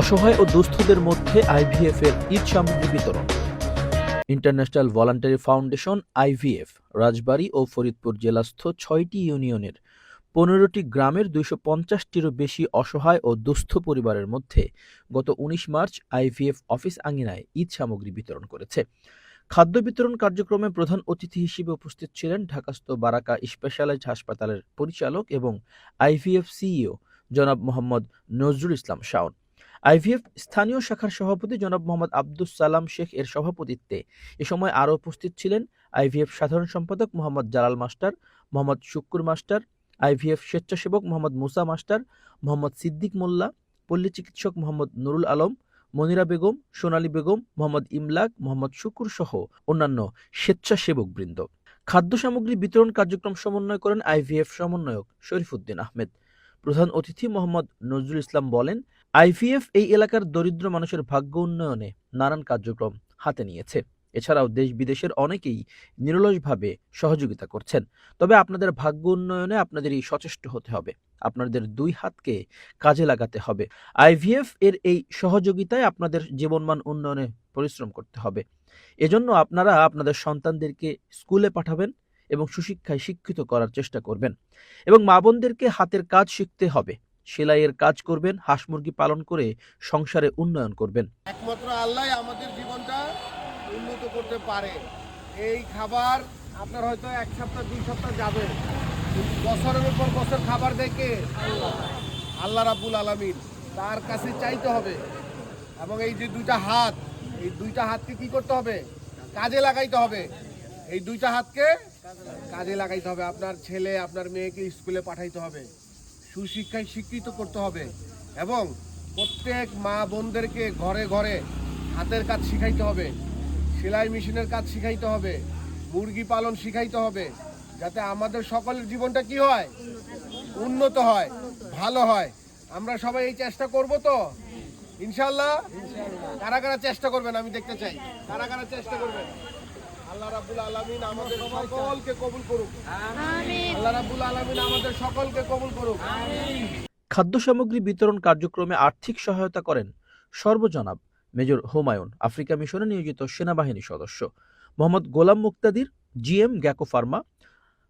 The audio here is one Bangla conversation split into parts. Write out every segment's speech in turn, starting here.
অসহায় ও দুস্থদের মধ্যে আইভিএফ এর ঈদ সামগ্রী বিতরণ। ইন্টারন্যাশনাল ভলান্টারি ফাউন্ডেশন আইভিএফ রাজবাড়ী ও ফরিদপুর জেলাস্থ ৬টি ইউনিয়নের ১৫টি গ্রামের ২৫০টিরও বেশি অসহায় ও দুস্থ পরিবারের মধ্যে গত ১৯ মার্চ আইভিএফ অফিস আঙিনায় ঈদ সামগ্রী বিতরণ করেছে। খাদ্য বিতরণ কার্যক্রমে প্রধান অতিথি হিসেবে উপস্থিত ছিলেন ঢাকাস্থ বারাকা স্পেশালাইজড হাসপাতালের পরিচালক এবং আইভিএফ সিইও জনাব মোহাম্মদ নজরুল ইসলাম শাওন। আইভিএফ স্থানীয় শাখার সভাপতি জনাব মোহাম্মদ আব্দুস সালাম শেখ এর সভাপতিত্বে এ সময় আরও উপস্থিত ছিলেন আইভিএফ সাধারণ সম্পাদক Mohammad Jalal master, Mohammad Shukkur master, IVF স্বেচ্ছাসেবক মোহাম্মদ মুসা মাস্টার, মোহাম্মদ সিদ্দিক মোল্লা, পল্লী চিকিৎসক মোহাম্মদ নুরুল আলম, মনিরা বেগম, সোনালী বেগম, মোহাম্মদ ইমলাক, মোহাম্মদ শুকুর সহ অন্যান্য স্বেচ্ছাসেবকবৃন্দ। খাদ্য সামগ্রী বিতরণ কার্যক্রম সমন্বয় করেন আইভিএফ সমন্বয়ক শরীফুদ্দিন আহমেদ। প্রধান অতিথি মোহাম্মদ নজরুল ইসলাম বলেন, আইভিএফ এই এলাকার দরিদ্র মানুষের ভাগ্য উন্নয়নে নানান কার্যক্রম হাতে নিয়েছে। এছাড়াও দেশ বিদেশের অনেকেই নিরলসভাবে সহযোগিতা করছেন। তবে আপনাদের ভাগ্য উন্নয়নে আপনাদেরই সচেষ্ট হতে হবে, আপনাদের দুই হাতকে কাজে লাগাতে হবে। আইভিএফ এর এই সহযোগিতায় আপনাদের জীবনমান উন্নয়নে পরিশ্রম করতে হবে। এজন্য আপনারা আপনাদের সন্তানদেরকে স্কুলে পাঠাবেন এবং সুশিক্ষায় শিক্ষিত করার চেষ্টা করবেন এবং মা বোনদেরকে হাতের কাজ শিখতে হবে। সেলাইয়ের কাজ করবেন, হাঁস মুরগি পালন করে সংসারে উন্নয়ন করবেন। একমাত্র আল্লাহ আমাদের জীবনটা উন্নত করতে পারে। এই খাবার আপনার হয়তো এক সপ্তাহ ২ সপ্তাহ যাবে, কিন্তু বছরের উপর বছর খাবার দেখে আল্লাহ রাব্বুল আলামিন, তার কাছে চাইতে হবে। এবং এই যে দুইটা হাত, এই দুইটা হাতকে কি করতে হবে? কাজে লাগাইতে হবে। এই দুইটা হাতকে কাজে লাগাইতে হবে। আপনার ছেলে আপনার মেয়েকে স্কুলে পাঠাইতে হবে, সুশিক্ষায় শিক্ষিত করতে হবে এবং প্রত্যেক মা বোনদেরকে ঘরে ঘরে হাতের কাজ শিখাইতে হবে, সেলাই মেশিনের কাজ শিখাইতে হবে, মুরগি পালন শিখাইতে হবে, যাতে আমাদের সকলের জীবনটা কি হয়? উন্নত হয়, ভালো হয়। আমরা সবাই এই চেষ্টা করব তো ইনশাআল্লাহ। কারা কারা চেষ্টা করবেন আমি দেখতে চাই, কারা কারা চেষ্টা করবেন। আল্লাহ রাব্বুল আলামিন আমাদের সকলকে কবুল করুক। আমিন। আল্লাহ রাব্বুল আলামিন আমাদের সকলকে কবুল করুক। আমিন। খাদ্য সামগ্রী বিতরণ কার্যক্রমে আর্থিক সহায়তা করেন সর্বজনাব মেজর হুমায়ুন, আফ্রিকা মিশনে নিয়োজিত সেনাবাহিনী সদস্য, মোহাম্মদ গোলাম মুক্তাদির, জিএম গ্যাকো ফার্মা,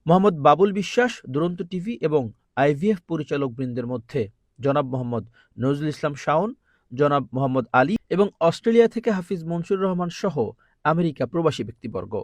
মোহাম্মদ বাবুল বিশ্বাস, দুরন্ত টিভি এবং আইভিএফ পরিচালক বৃন্দের মধ্যে জনাব মোহাম্মদ নজরুল ইসলাম শাওন, জনাব মোহাম্মদ আলী এবং অস্ট্রেলিয়া থেকে হাফিজ মনসুর রহমান সহ আমেরিকা প্রবাসী ব্যক্তিবর্গ।